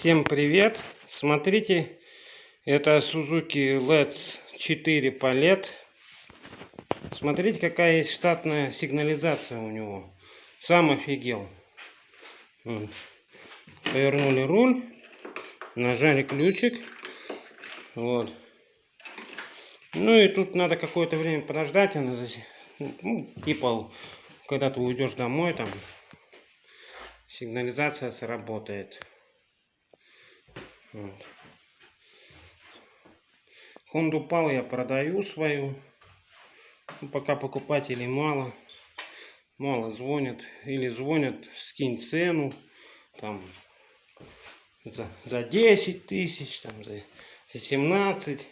Всем привет! Смотрите, это Suzuki LEDS 4 Palette. Смотрите, какая есть штатная сигнализация у него. Сам офигел. Повернули руль, нажали ключик. Вот. Ну и тут надо какое-то время подождать. Она типа, когда ты уйдешь домой, там сигнализация сработает. Вот. Honda Pal я продаю свою. Пока покупателей мало. Мало звонят. Или звонят, скинь цену. Там за 10 тысяч, там за 17.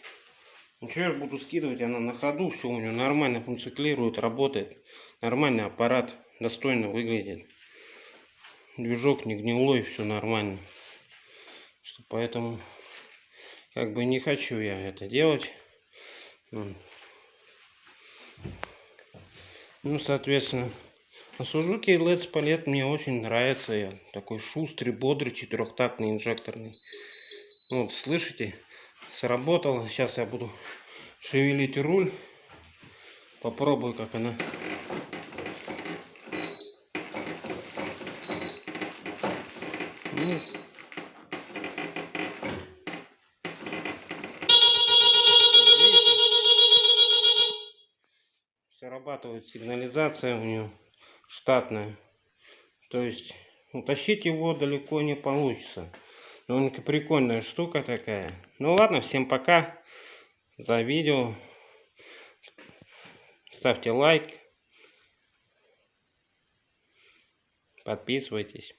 Ничего, я буду скидывать, она на ходу, все у нее нормально функционирует, работает. Нормальный аппарат, достойно выглядит. Движок не гнилой, все нормально. Поэтому как бы не хочу я это делать. Ну, соответственно, Suzuki LEDS Palette мне очень нравится. Я такой шустрый, бодрый, четырехтактный, инжекторный. Вот, слышите, сработало. Сейчас я буду шевелить руль. Попробую, как она. Ну, срабатывает сигнализация у нее штатная. То есть утащить его далеко не получится. Но прикольная штука такая. Ну ладно, всем пока за видео. Ставьте лайк. Подписывайтесь.